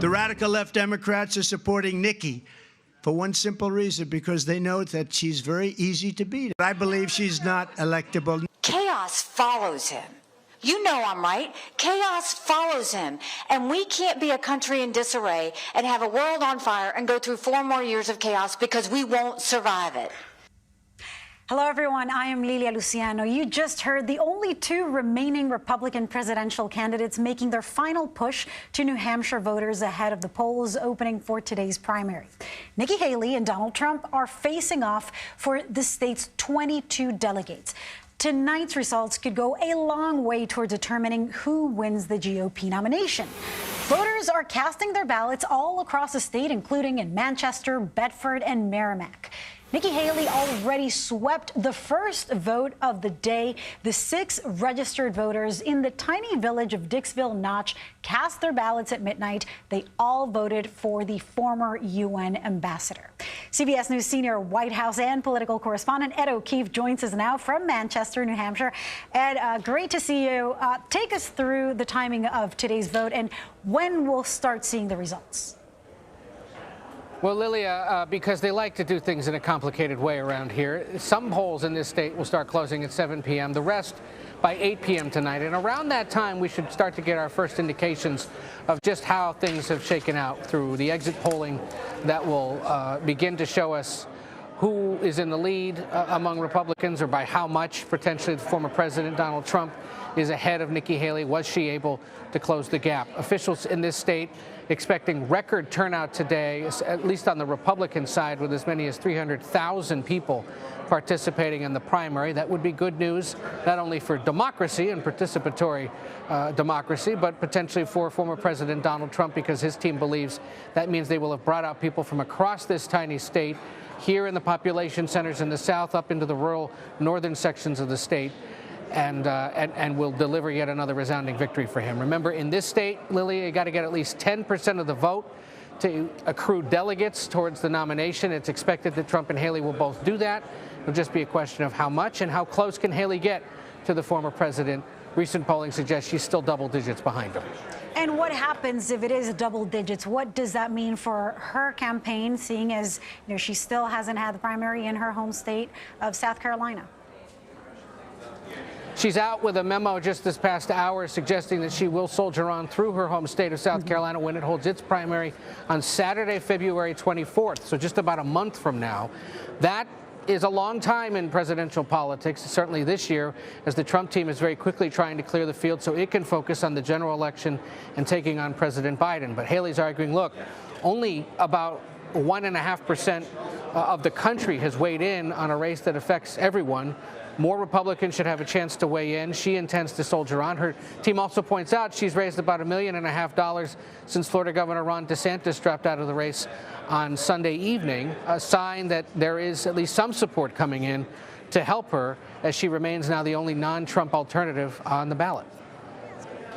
The radical left Democrats are supporting Nikki for one simple reason, because they know that she's very easy to beat. I believe she's not electable. Chaos follows him. You know I'm right. Chaos follows him. And we can't be a country in disarray and have a world on fire and go through 4 more years of chaos, because we won't survive it. Hello, everyone. I am Lilia Luciano. You just heard the only 2 remaining Republican presidential candidates making their final push to New Hampshire voters ahead of the polls opening for today's primary. Nikki Haley and Donald Trump are facing off for the state's 22 delegates. Tonight's results could go a long way toward determining who wins the GOP nomination. Voters are casting their ballots all across the state, including in Manchester, Bedford, and Merrimack. Nikki Haley already swept the first vote of the day. The 6 registered voters in the tiny village of Dixville Notch cast their ballots at midnight. They all voted for the former UN ambassador. CBS News senior White House and political correspondent Ed O'Keefe joins us now from Manchester, New Hampshire. Ed, great to see you. Take us through the timing of today's vote and when we'll start seeing the results. Well, Lilia, because they like to do things in a complicated way around here, some polls in this state will start closing at 7 p.m., the rest by 8 p.m. tonight. And around that time, we should start to get our first indications of just how things have shaken out through the exit polling that will begin to show us who is in the lead among Republicans, or by how much. Potentially the former president, Donald Trump, is ahead of Nikki Haley. Was she able to close the gap? Officials in this state expecting record turnout today, at least on the Republican side, with as many as 300,000 people participating in the primary. That would be good news, not only for democracy and participatory democracy, but potentially for former President Donald Trump, because his team believes that means they will have brought out people from across this tiny state, here in the population centers in the South, up into the rural northern sections of the state, and will deliver yet another resounding victory for him. Remember, in this state, Lilia, you got to get at least 10% of the vote to accrue delegates towards the nomination. It's expected that Trump and Haley will both do that. It'll just be a question of how much and how close can Haley get to the former president. Recent polling suggests she's still double digits behind him. And what happens if it is double digits? What does that mean for her campaign, seeing as she still hasn't had the primary in her home state of South Carolina? She's out with a memo just this past hour suggesting that she will soldier on through her home state of South Carolina when it holds its primary on Saturday, February 24th, so just about a month from now. That is a long time in presidential politics, certainly this year, as the Trump team is very quickly trying to clear the field so it can focus on the general election and taking on President Biden. But Haley's arguing, look, only about 1.5% of the country has weighed in on a race that affects everyone. More Republicans should have a chance to weigh in. She intends to soldier on. Her team also points out she's raised about $1.5 million since Florida Governor Ron DeSantis dropped out of the race on Sunday evening, a sign that there is at least some support coming in to help her, as she remains now the only non-Trump alternative on the ballot.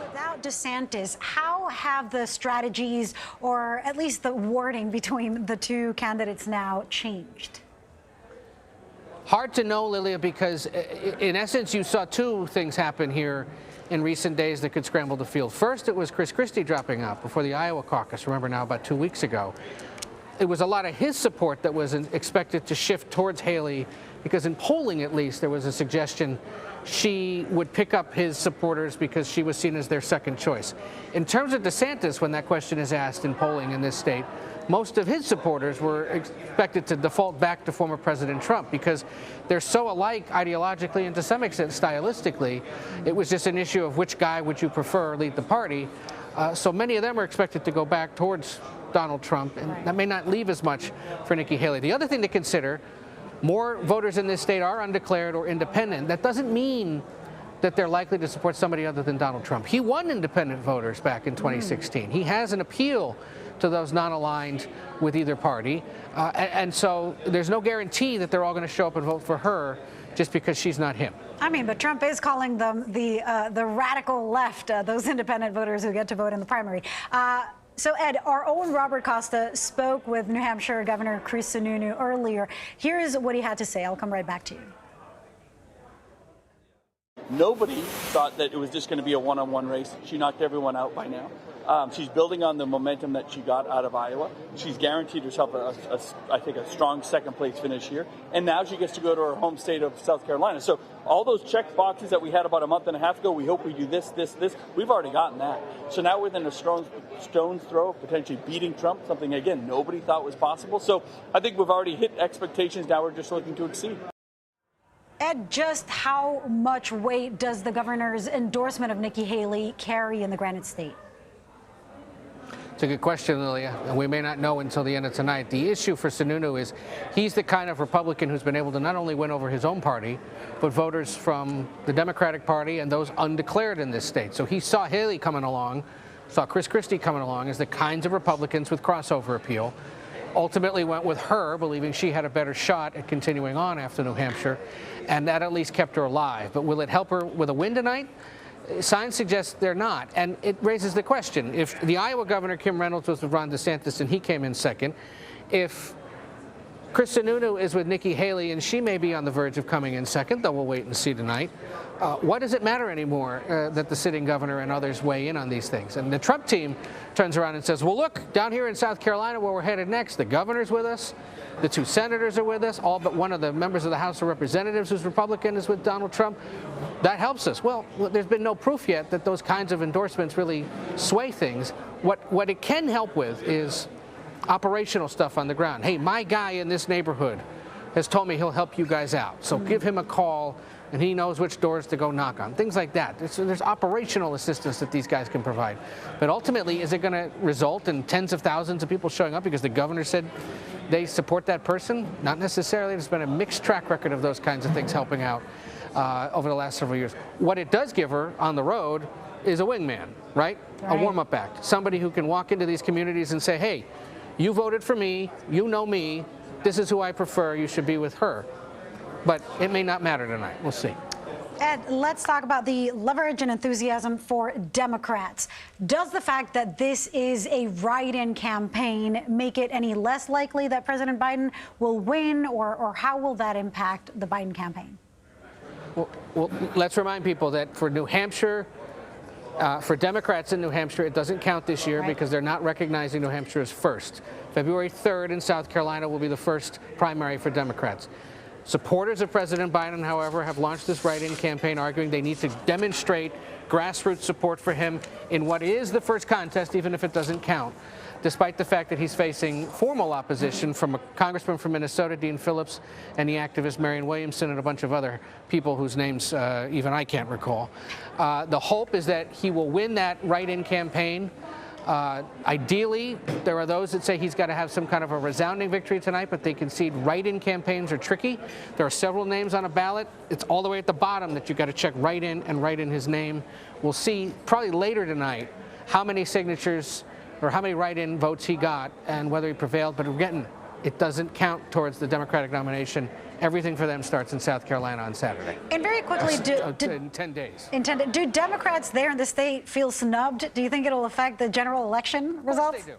Without DeSantis, how have the strategies, or at least the wording between the 2 candidates now, changed? Hard to know, Lilia, because in essence, you saw 2 things happen here in recent days that could scramble the field. First, it was Chris Christie dropping out before the Iowa caucus, remember now, about 2 weeks ago. It was a lot of his support that was expected to shift towards Haley, because in polling, at least, there was a suggestion she would pick up his supporters because she was seen as their second choice. In terms of DeSantis, when that question is asked in polling in this state, most of his supporters were expected to default back to former President Trump, because they're so alike ideologically and to some extent stylistically. It was just an issue of which guy would you prefer lead the party. So many of them are expected to go back towards Donald Trump, and that may not leave as much for Nikki Haley. The other thing to consider, more voters in this state are undeclared or independent. That doesn't mean that they're likely to support somebody other than Donald Trump. He won independent voters back in 2016. He has an appeal to those non-aligned with either party. And so there's no guarantee that they're all going to show up and vote for her just because she's not him. I mean, but Trump is calling them the radical left, those independent voters who get to vote in the primary. So, Ed, our own Robert Costa spoke with New Hampshire Governor Chris Sununu earlier. Here's what he had to say. I'll come right back to you. Nobody thought that it was just going to be a one-on-one race. She knocked everyone out by now. She's building on the momentum that she got out of Iowa. She's guaranteed herself, I think, a strong second-place finish here. And now she gets to go to her home state of South Carolina. So all those check boxes that we had about a month and a half ago, we hope we do this, we've already gotten that. So now within a stone's throw of potentially beating Trump, something, again, nobody thought was possible. So I think we've already hit expectations. Now we're just looking to exceed. Ed, just how much weight does the governor's endorsement of Nikki Haley carry in the Granite State? It's a good question, Lilia, and we may not know until the end of tonight. The issue for Sununu is he's the kind of Republican who's been able to not only win over his own party, but voters from the Democratic Party and those undeclared in this state. So he saw Haley coming along, saw Chris Christie coming along as the kinds of Republicans with crossover appeal. Ultimately went with her, believing she had a better shot at continuing on after New Hampshire, and that at least kept her alive. But will it help her with a win tonight? Signs suggest they're not, and it raises the question. If the Iowa governor, Kim Reynolds, was with Ron DeSantis and he came in second, if Chris Sununu is with Nikki Haley and she may be on the verge of coming in second, though we'll wait and see tonight, what does it matter anymore that the sitting governor and others weigh in on these things? And the Trump team turns around and says, well, look, down here in South Carolina where we're headed next, the governor's with us, the two senators are with us, all but one of the members of the House of Representatives who's Republican is with Donald Trump. That helps us. Well, there's been no proof yet that those kinds of endorsements really sway things. What it can help with is operational stuff on the ground. Hey, my guy in this neighborhood has told me he'll help you guys out. So give him a call, and he knows which doors to go knock on. Things like that. There's operational assistance that these guys can provide. But ultimately, is it going to result in tens of thousands of people showing up because the governor said they support that person? Not necessarily. There's been a mixed track record of those kinds of things helping out over the last several years. What it does give her on the road is a wingman, right? A warm-up act. Somebody who can walk into these communities and say, hey, you voted for me, you know me, this is who I prefer, you should be with her. But it may not matter tonight. We'll see. Ed, let's talk about the leverage and enthusiasm for Democrats. Does the fact that this is a write-in campaign make it any less likely that President Biden will win, or how will that impact the Biden campaign? Well, let's remind people that for New Hampshire, for Democrats in New Hampshire, it doesn't count this year because they're not recognizing New Hampshire as first. February 3rd in South Carolina will be the first primary for Democrats. Supporters of President Biden, however, have launched this write-in campaign arguing they need to demonstrate grassroots support for him in what is the first contest, even if it doesn't count, despite the fact that he's facing formal opposition from a congressman from Minnesota, Dean Phillips, and the activist Marianne Williamson, and a bunch of other people whose names even I can't recall. The hope is that he will win that write-in campaign. Ideally, there are those that say he's got to have some kind of a resounding victory tonight, but they concede write-in campaigns are tricky. There are several names on a ballot. It's all the way at the bottom that you've got to check write-in and write in his name. We'll see probably later tonight how many signatures or how many write-in votes he got and whether he prevailed. But again, it doesn't count towards the Democratic nomination. Everything for them starts in South Carolina on Saturday. And very quickly, in 10 days. Do Democrats there in the state feel snubbed? Do you think it'll affect the general election results? Of course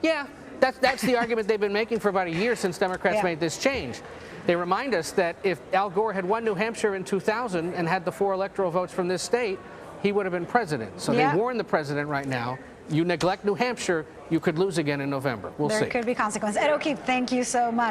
they do. Yeah, that's the argument they've been making for about a year since Democrats made this change. They remind us that if Al Gore had won New Hampshire in 2000 and had the 4 electoral votes from this state, he would have been president. So they warn the president right now, you neglect New Hampshire, you could lose again in November. We'll see. There could be consequences. Ed O'Keefe, thank you so much.